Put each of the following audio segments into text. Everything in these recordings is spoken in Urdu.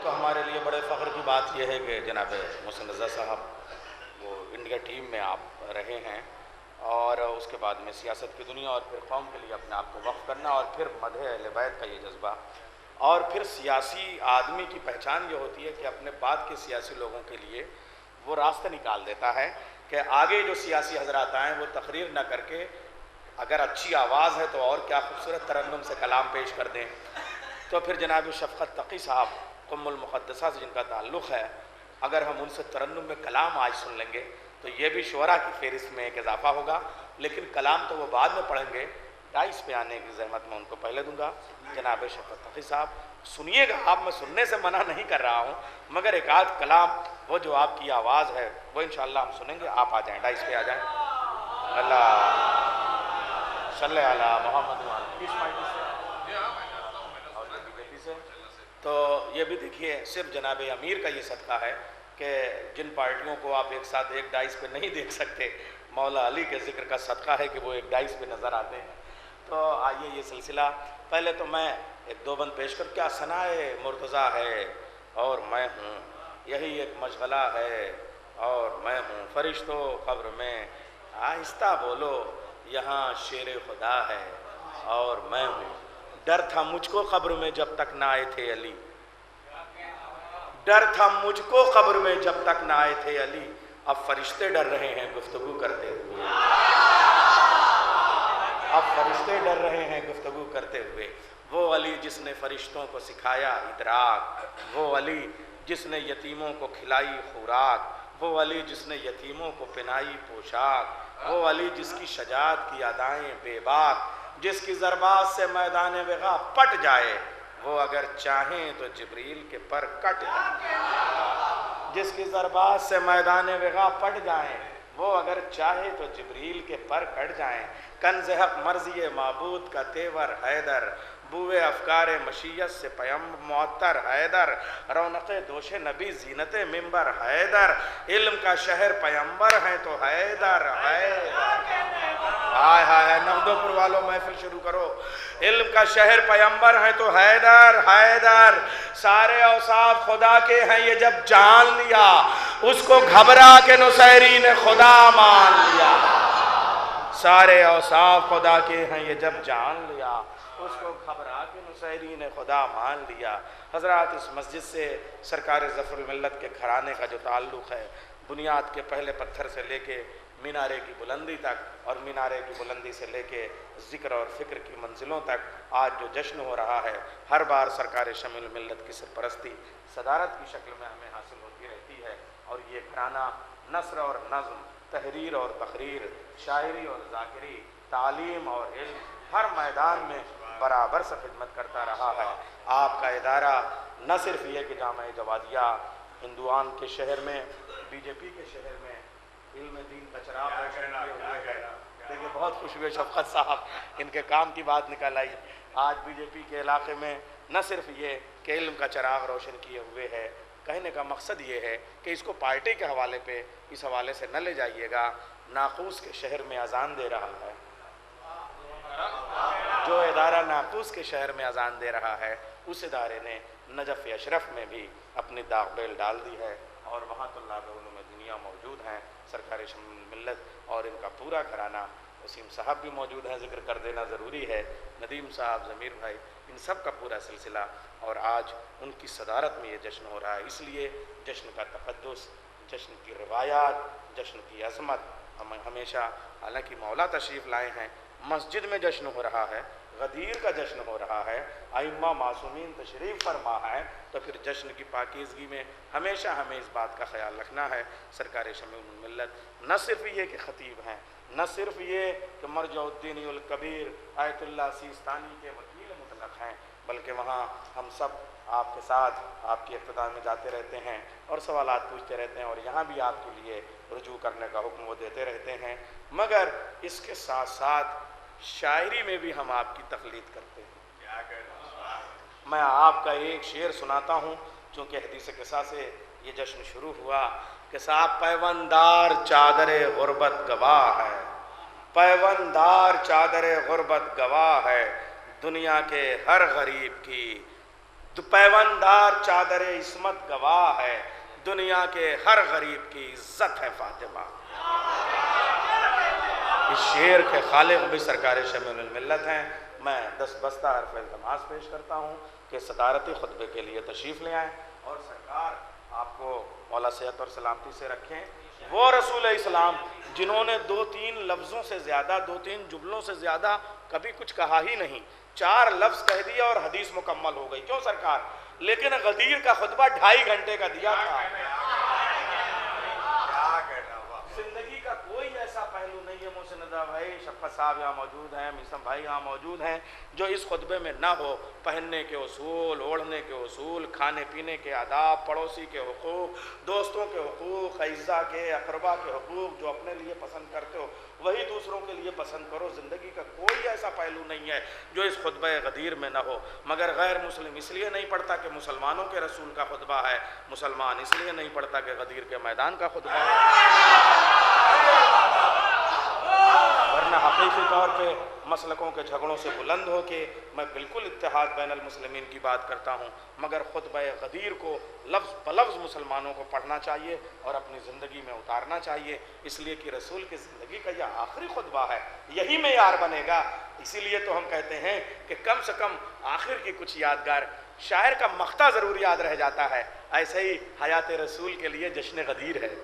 تو ہمارے لیے بڑے فخر کی بات یہ ہے کہ جناب محسن رضا صاحب وہ انڈیا ٹیم میں آپ رہے ہیں، اور اس کے بعد میں سیاست کی دنیا اور پھر قوم کے لیے اپنے آپ کو وقف کرنا، اور پھر مدح اہل بیت کا یہ جذبہ، اور پھر سیاسی آدمی کی پہچان یہ ہوتی ہے کہ اپنے بعد کے سیاسی لوگوں کے لیے وہ راستہ نکال دیتا ہے کہ آگے جو سیاسی حضرات آئیں وہ تقریر نہ کر کے اگر اچھی آواز ہے تو اور کیا خوبصورت ترنم سے کلام پیش کر دیں۔ تو پھر جناب شفقت تقی صاحب قم المقدسہ سے جن کا تعلق ہے، اگر ہم ان سے ترنم میں کلام آج سن لیں گے تو یہ بھی شعراء کی فہرست میں ایک اضافہ ہوگا، لیکن کلام تو وہ بعد میں پڑھیں گے، ڈائس پہ آنے کی زحمت میں ان کو پہلے دوں گا۔ جناب شفقت تقی صاحب سنیے گا، آپ میں سننے سے منع نہیں کر رہا ہوں، مگر ایک آدھ کلام وہ جو آپ کی آواز ہے وہ انشاءاللہ ہم سنیں گے۔ آپ آ جائیں، ڈائس پہ آ جائیں۔ اللہ صلی علی محمد سے تو یہ بھی دیکھیے، صرف جناب امیر کا یہ صدقہ ہے کہ جن پارٹیوں کو آپ ایک ساتھ ایک ڈائس پہ نہیں دیکھ سکتے، مولا علی کے ذکر کا صدقہ ہے کہ وہ ایک ڈائس پہ نظر آتے ہیں۔ تو آئیے یہ سلسلہ پہلے تو میں ایک دو بند پیش کر، کیا ثنائے مرتضیٰ ہے اور میں ہوں، یہی ایک مشغلہ ہے اور میں ہوں، فرشتوں قبر میں آہستہ بولو یہاں شیر خدا ہے اور میں ہوں، ڈر تھا مجھ کو قبر میں جب تک نہ آئے تھے علی، ڈر تھا مجھ کو قبر میں جب تک نہ آئے تھے علی، اب فرشتے ڈر رہے ہیں گفتگو کرتے ہوئے، اب فرشتے ڈر رہے ہیں گفتگو کرتے ہوئے۔ وہ علی جس نے فرشتوں کو سکھایا ادراک، وہ علی جس نے یتیموں کو کھلائی خوراک، وہ علی جس نے یتیموں کو پہنائی پوشاک، وہ علی جس کی شجاعت کی ادائیں بے باک، جس کی ضربات سے میدان وغا پٹ جائے، وہ اگر چاہیں تو جبریل کے پر کٹ جائیں، جس کی ضربات سے میدان وغا پٹ جائیں، وہ اگر چاہے تو جبریل کے پر کٹ جائیں۔ کنز حق مرضی معبود کا تیور حیدر، بوئے افکار مشیت سے پیم معطر حیدر، رونق دوش نبی زینت منبر حیدر، علم کا شہر پیمبر ہیں تو حیدر ہائے ہائے نغدو پر والوں محفل شروع کرو۔ علم کا شہر پیمبر ہیں تو حیدر حیدر، سارے اوصاف خدا کے ہیں یہ جب جان لیا، اس کو گھبرا کے نصیری نے خدا مان لیا، سارے اوصاف خدا کے ہیں یہ جب جان لیا، اس کو گھبرا کے نصیری نے خدا مان لیا۔ حضرات اس مسجد سے سرکار ظفر الملت کے گھرانے کا جو تعلق ہے، بنیاد کے پہلے پتھر سے لے کے مینارے کی بلندی تک، اور مینارے کی بلندی سے لے کے ذکر اور فکر کی منزلوں تک آج جو جشن ہو رہا ہے، ہر بار سرکار شمیل ملت کی سرپرستی صدارت کی شکل میں ہمیں حاصل ہوتی رہتی ہے، اور یہ گھرانہ نثر اور نظم، تحریر اور تقریر، شاعری اور ذاکری، تعلیم اور علم، ہر میدان میں برابر سے خدمت کرتا رہا ہے۔ آپ کا ادارہ نہ صرف یہ کہ جامعہ جوادیہ ہندوان کے شہر میں، بی جے پی کے شہر میں علم دین کا چراغ روشن کیے ہوئے ہے، دیکھیے بہت خوش ہوئے شفقت صاحب، ان کے کام کی بات نکل آئی۔ آج بی جے پی کے علاقے میں نہ صرف یہ کہ علم کا چراغ روشن کیے ہوئے ہے، کہنے کا مقصد یہ ہے کہ اس کو پارٹی کے حوالے پہ اس حوالے سے نہ لے جائیے گا، ناقوس کے شہر میں اذان دے رہا ہے، جو ادارہ ناقوس کے شہر میں اذان دے رہا ہے، اس ادارے نے نجف اشرف میں بھی اپنی داغ بیل ڈال دی ہے، اور وہاں طلاب علوم دنیا موجود ہیں، سرکار شمیل ملت اور ان کا پورا گھرانہ، وسیم صاحب بھی موجود ہیں، ذکر کر دینا ضروری ہے، ندیم صاحب، ضمیر بھائی، ان سب کا پورا سلسلہ، اور آج ان کی صدارت میں یہ جشن ہو رہا ہے۔ اس لیے جشن کا تقدس، جشن کی روایات، جشن کی عظمت ہم ہمیشہ، حالانکہ مولا تشریف لائے ہیں، مسجد میں جشن ہو رہا ہے، غدیر کا جشن ہو رہا ہے، ائمہ معصومین تشریف فرما ہے، تو پھر جشن کی پاکیزگی میں ہمیشہ ہمیں اس بات کا خیال رکھنا ہے۔ سرکار شمیل ملت نہ صرف یہ کہ خطیب ہیں، نہ صرف یہ کہ مرجع الدین الکبیر آیت اللہ سیستانی کے وکیل مطلق ہیں، بلکہ وہاں ہم سب آپ کے ساتھ آپ کی اقتداء میں جاتے رہتے ہیں اور سوالات پوچھتے رہتے ہیں، اور یہاں بھی آپ کے لیے رجوع کرنے کا حکم وہ دیتے رہتے ہیں، مگر اس کے ساتھ ساتھ شاعری میں بھی ہم آپ کی تقلید کرتے ہیں۔ میں آپ کا ایک شعر سناتا ہوں، چونکہ حدیث قصہ سے یہ جشن شروع ہوا کہ صاحب پیوندار چادر غربت گواہ ہے، پیوندار چادر غربت گواہ ہے، دنیا کے ہر غریب کی پیوندار چادر عصمت گواہ ہے، دنیا کے ہر غریب کی عزت ہے فاطمہ۔ اس شعر کے خالق بھی سرکار شامل الملت ہیں۔ میں 10 بستہ حرف التماس پیش کرتا ہوں کہ صدارتی خطبے کے لیے تشریف لے آئیں، اور سرکار آپ کو مولا صحت اور سلامتی سے رکھیں۔ وہ رسول اسلام جنہوں نے 2-3 لفظوں سے زیادہ، 2-3 جملوں سے زیادہ کبھی کچھ کہا ہی نہیں، 4 لفظ کہہ دیا اور حدیث مکمل ہو گئی۔ کیوں سرکار؟ لیکن غدیر کا خطبہ 2.5 گھنٹے کا دیا تھا۔ زندگی کا کوئی ایسا پہلو نہیں ہے، مسندہ بھائی، شفقت صاحب یہاں موجود ہیں، میسم بھائی یہاں موجود ہیں، جو اس خطبے میں نہ ہو۔ پہننے کے اصول، اوڑھنے کے اصول، کھانے پینے کے آداب، پڑوسی کے حقوق، دوستوں کے حقوق، اعزاء کے، اقربا کے حقوق، جو اپنے لیے پسند کرتے ہو وہی دوسروں کے لیے پسند کرو۔ زندگی کا کوئی ایسا پہلو نہیں ہے جو اس خطبہ غدیر میں نہ ہو، مگر غیر مسلم اس لیے نہیں پڑھتا کہ مسلمانوں کے رسول کا خطبہ ہے، مسلمان اس لیے نہیں پڑھتا کہ غدیر کے میدان کا خطبہ ہے۔ ورنہ حقیقی طور پہ مسلکوں کے جھگڑوں سے بلند ہو کے میں بالکل اتحاد بین المسلمین کی بات کرتا ہوں، مگر خطبہ غدیر کو لفظ بلفظ مسلمانوں کو پڑھنا چاہیے اور اپنی زندگی میں اتارنا چاہیے، اس لیے کہ رسول کی زندگی کا یہ آخری خطبہ ہے، یہی معیار بنے گا۔ اسی لیے تو ہم کہتے ہیں کہ کم سے کم آخر کی کچھ یادگار، شاعر کا مقطع ضرور یاد رہ جاتا ہے، ایسے ہی حیات رسول کے لیے جشن غدیر ہے۔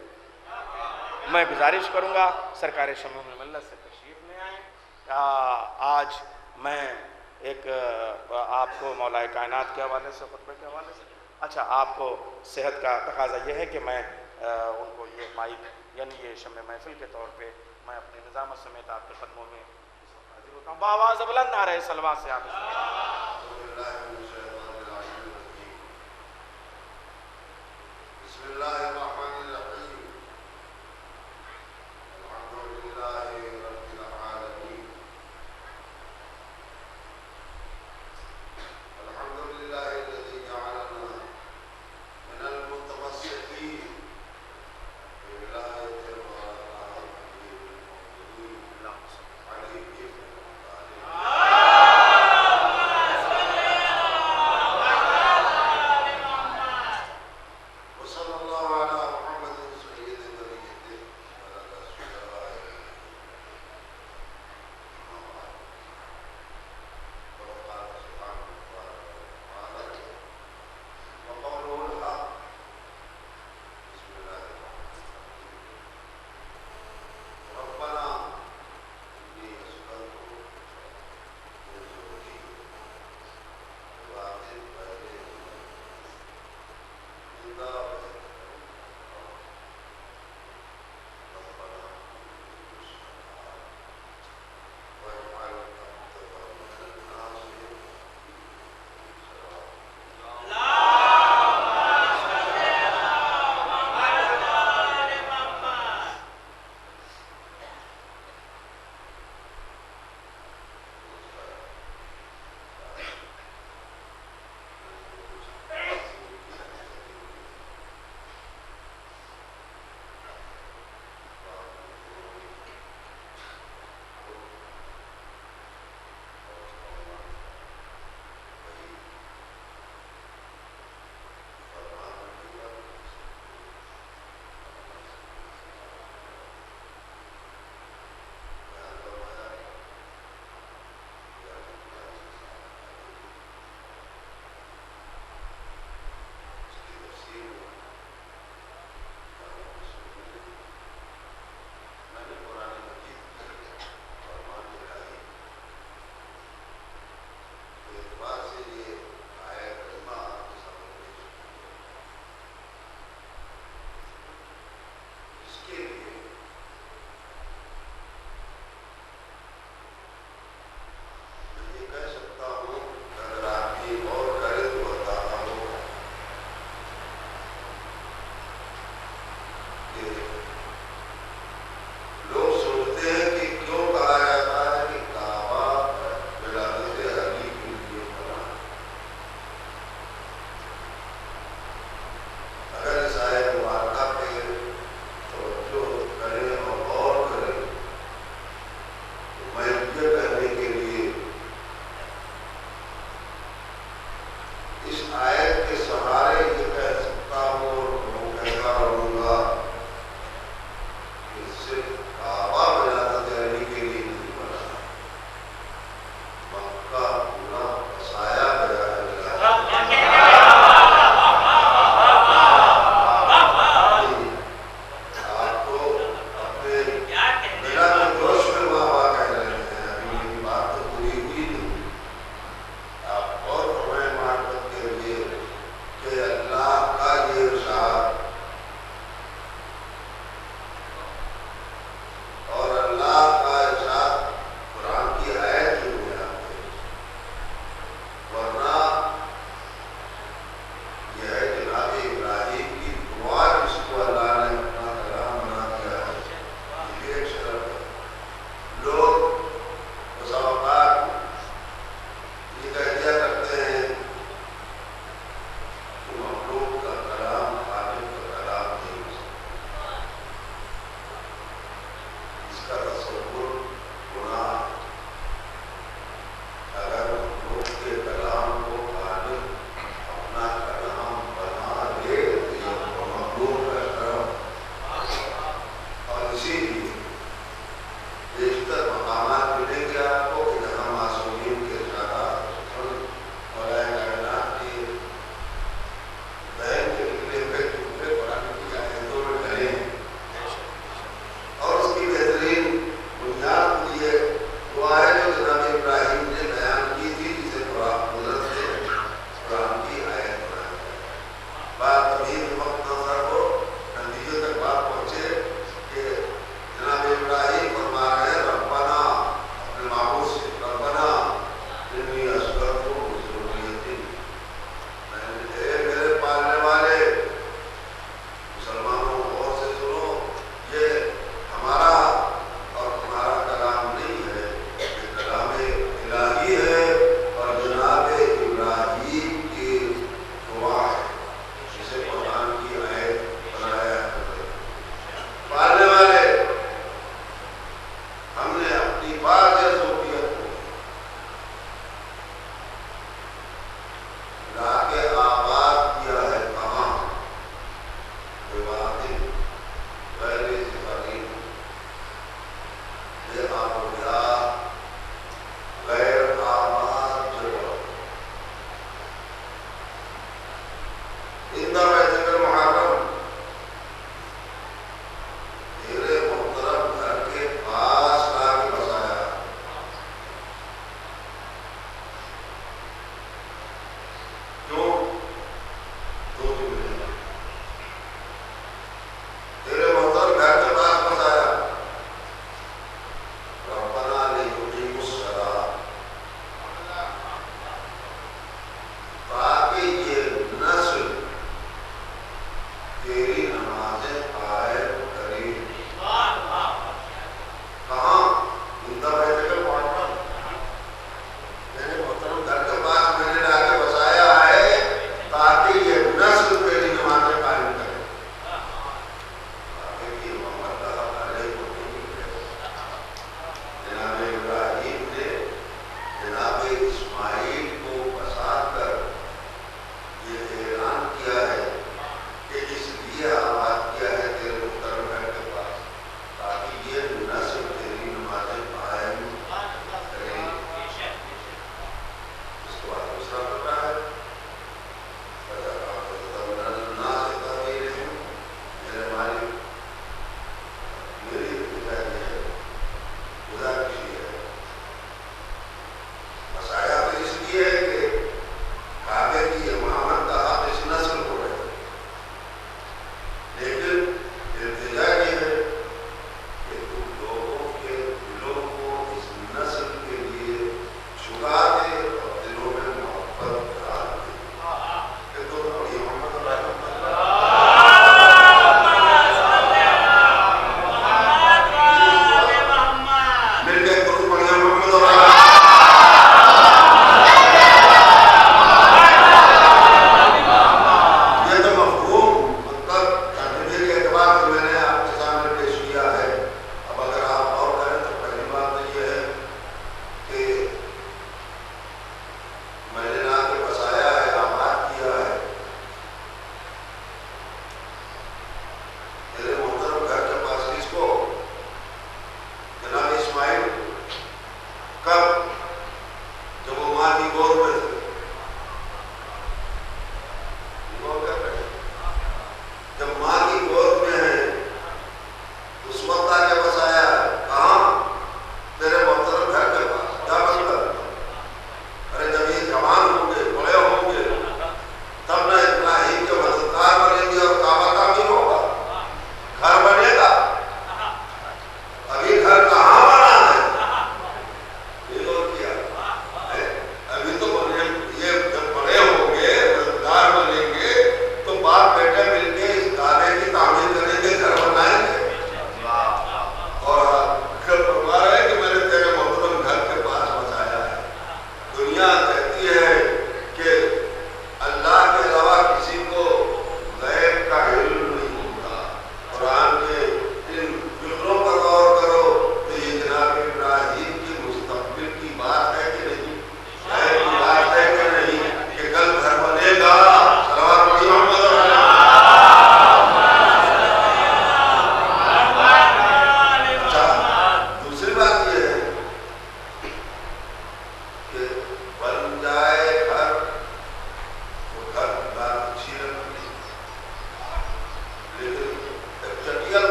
میں گزارش کروں گا سرکار شامل الملت سے تشریف لے آئیں۔ آج میں ایک آپ کو مولا کائنات کے حوالے سے، خطبے کے حوالے سے، اچھا آپ کو صحت کا تقاضا یہ ہے کہ میں ان کو یہ مائک یعنی یہ شمع محفل کے طور پہ میں اپنے نظامت سمیت آپ کے قدموں میں حاضر ہوتا ہوں۔ بآواز بلند نعرہ صلوات سے آپ بسم اللہ الرحمن الرحیم۔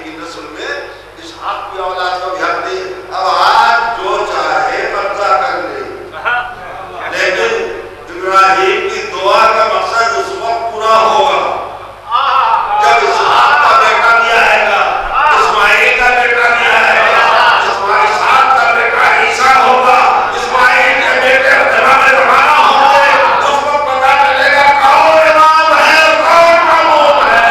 کی نسل میں اسحاق کی اولاد کو بھی حق دی. اب آج جو چاہے قبضہ کر لے, لیکن ابراہیم کی دعا کا مقصد اس وقت پورا ہوگا جب اسحاق کا بیٹا بھی آئے گا, اسماعیل کا بیٹا بھی آئے گا, اسحاق کا بیٹا عیسیٰ ہوگا, اسماعیل کے بیٹے جناب روحانہ ہوں گے. اس کو پتہ چلے گا کون امام ہے اور کون معموم ہے.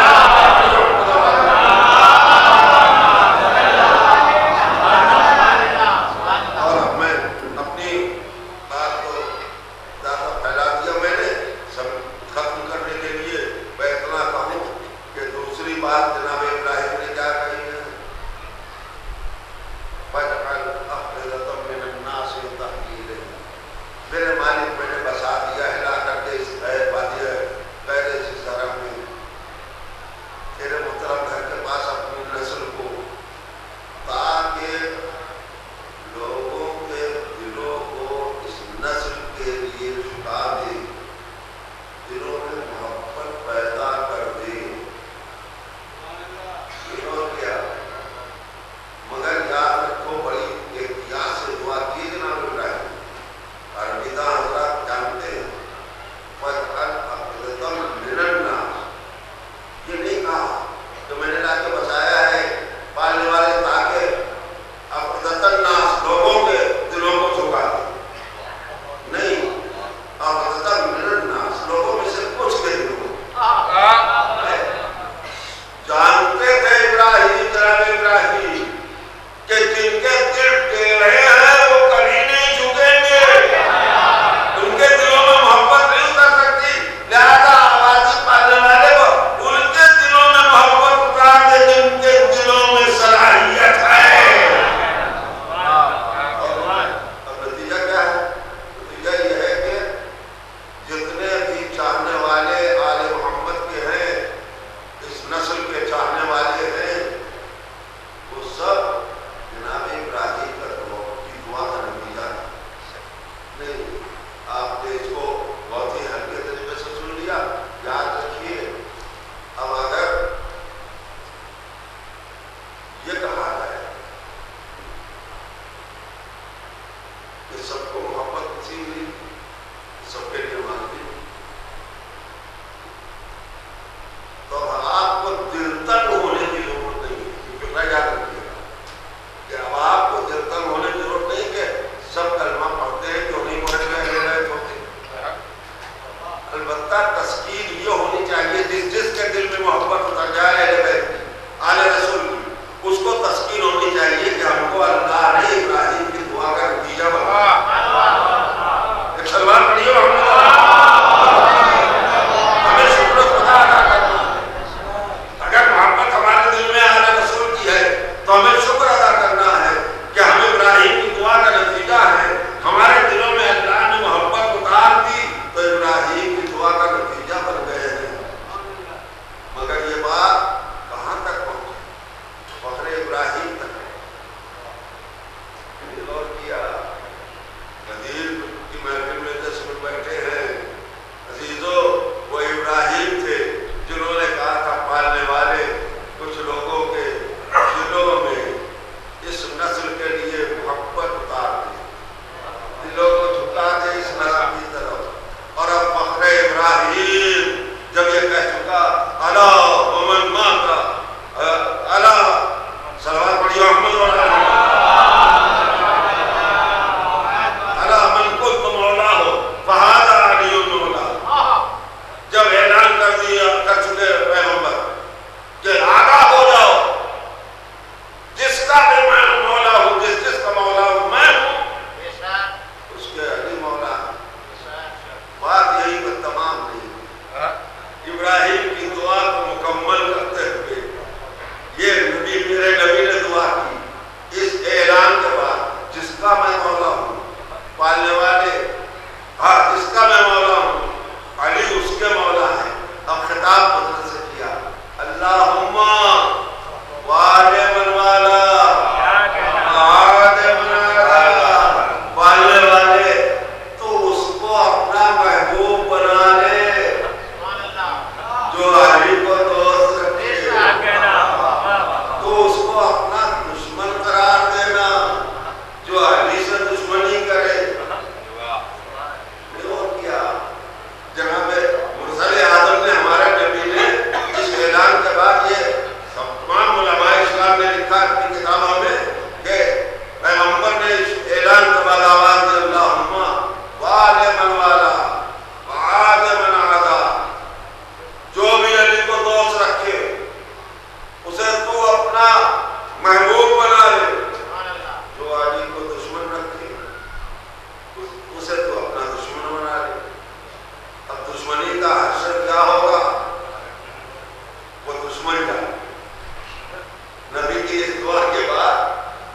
اس دعا کے بعد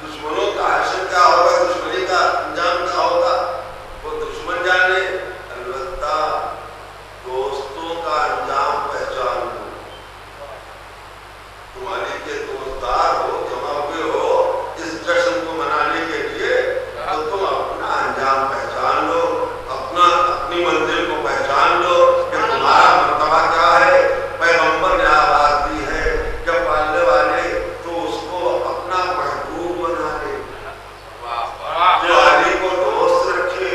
دشمنوں کا حشر کیا ہوگا، دشمنی کا انجام کیا ہوگا وہ دشمن جانے، البتہ دوستوں کا انجام پہچان لو. تمہاری کے دوستدار ہو، جمع ہوئے ہو اس جشن کو منانے کے لیے، تو تم اپنا انجام پہچان لو، اپنی منزل کو پہچان لو کہ تمہارا مرتبہ کیا ہے. پیغمبر نے آواز دی ہے جب پالنے والے تو اس کو اپنا محبوب بنا لے، جو علی کو دوست رکھے،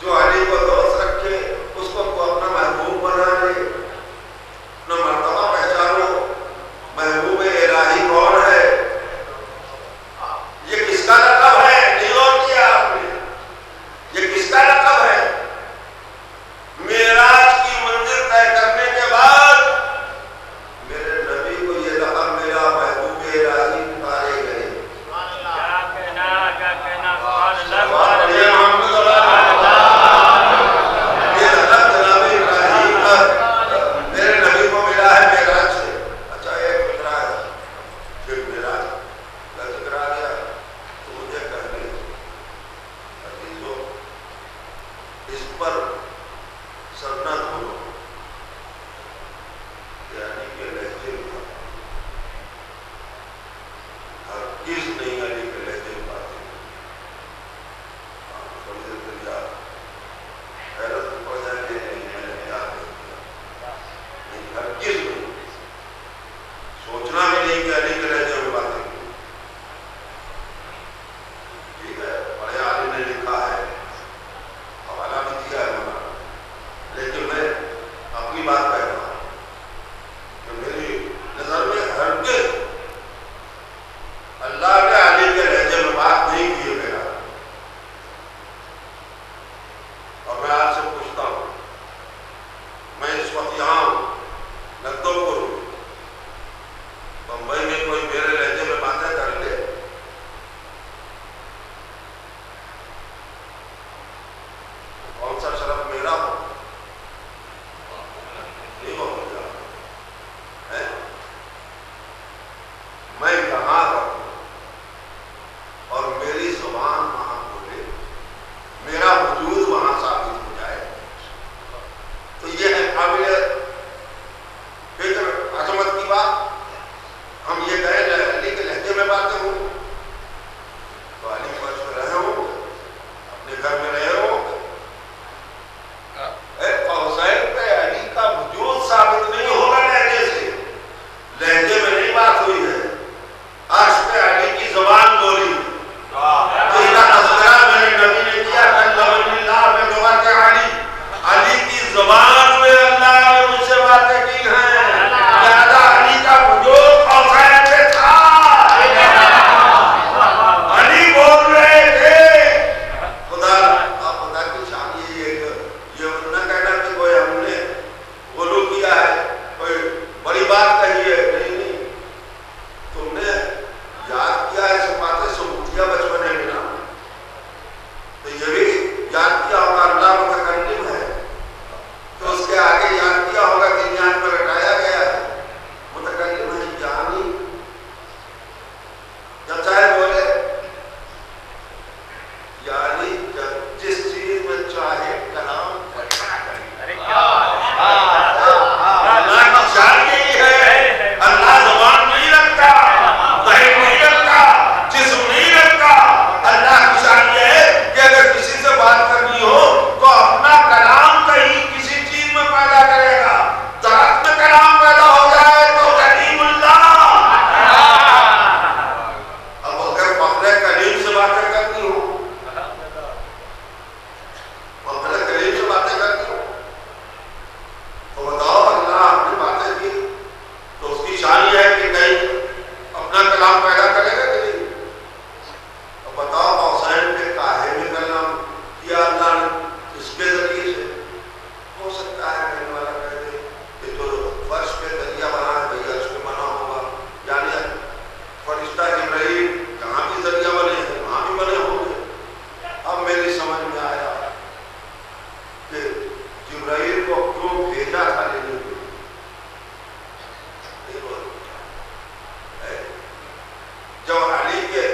جو علی کو دوست رکھے اس کو تو اپنا محبوب بنا لے. اپنا مرتبہ پہچانو. محبوب الہی کون ہے؟ یہ کس کا لقب ہے؟ نہیں غور کیا آپ نے؟ یہ کس کا لقب ہے؟ معراج کی منزل طے کرنے کے بعد میرے نبی کو یہ لقب میرا محبوب الہی اتارے گئے. یہ لقب جناب ابراہیم کا میرے نبی کو ملا ہے معراج سے. اچھا ایک فکرہ ہے، پھر معراج کا ذکر آ گیا تو مجھے کہنے عزیزو اس پر سرنا دھولو، یعنی کہ لہجے میں ہرگز نہیں علی کے لہجے میں باتیں. تھوڑی دیر پھر یاد حیرت میں پڑ جائے کہ نہیں میں نے یاد نہیں کیا، نہیں ہرگز نہیں، سوچنا بھی نہیں کہ علی کے لہجے میں باتیں کی. ٹھیک ہے، بڑے عالم نے لکھا ہے، حوالہ بھی دیا ہے مولانا، لیکن میں اپنی بات کہہ رہا ہوں کہ میری نظر میں ہرگز اللہ نے علی کے لہجے میں بات نہیں کی ہے میرا. اور میں آپ سے پوچھتا ہوں، میں اس وقت یہاں ہوں، لکھنؤ پور ہوں، بمبئی میں کوئی میرے لہجے میں باتیں کر لے کون سا شرف میرا ہو؟ نہیں ہو میرا. میں یہاں رہوں اور میری زبان وہاں بولے، میرا وجود وہاں ثابت ہو جائے، تو یہ ہے قابل فکر عظمت کی بات. ہم یہ کہیں علی کے لہجے میں باتیں ہوں تو علی فرش پہ رہے ہوں، اپنے گھر میں رہے ہوں، حسین پہ علی کا وجود ثابت نہیں ہوگا لہجے سے. لہجے میں نہیں بات ہوئی ہے، عرش پہ علی کی زبان بولی. جس کا تذکرہ میرے نبی نے کیا کلمنی اللہ میں لغت علی، علی کی زبان میں اللہ نے مجھ سے باتیں کی ہیں. لہذا علی کا وجود حسین پہ تھا، علی بول رہے تھے. خدا کی شان یہ نہ کہنا کہ کوئی ہم نے غلو کیا ہے، کوئی بڑی بات کہی ہے. نہیں نہیں، تم نے یاد کیا ہے سب باتیں ثبوتیہ بچپنے میں نا، تو یہ بھی یاد کیا ہوگا اللہ متکلم ہے، تو اس کے آگے یاد کیا ہوگا دنیا میں رٹایا گیا ہے، متکلم ہے یعنی جب چاہے بولے، یعنی جب جس چیز میں چاہے کلام اللہ کی شان یہی ہے. اللہ زبان نہیں رکھتا، ذہن نہیں رکھتا، جسم نہیں رکھتا. اللہ کی شان یہ ہے کہ اگر کسی سے بات کرنی ہو تو اپنا کلام کہیں کسی چیز میں پیدا کرے گا. درخت میں کلام پیدا ہو جائے تو کلیم اللہ. اب اگر فخر کلیم سے باتیں کرنی ہو، فخر کلیم سے باتیں کرنی ہو تو بتاؤ اللہ اپنی باتیں کی تو اس کی شان یہ ہے کہ کہیں اپنا کلام پیدا کرے گا کہ نہیں. اب بتاؤ حسین کے کاہے میں کلام کیا اللہ نے اس کے ذریعے سے. ہو سکتا ہے کہنے والا کہہ دے کہ جو فرش پہ دریا بنا ہے بھائی عرش پہ بنا ہوگا، یعنی فرشتہ جبرائیل جہاں بھی ذریعہ بنے ہیں وہاں بھی بنے ہوں گے. اب میری سمجھ میں آیا کہ جبرائیل کو کیوں بھیجا تھا لینے کے لیے. جب علی کے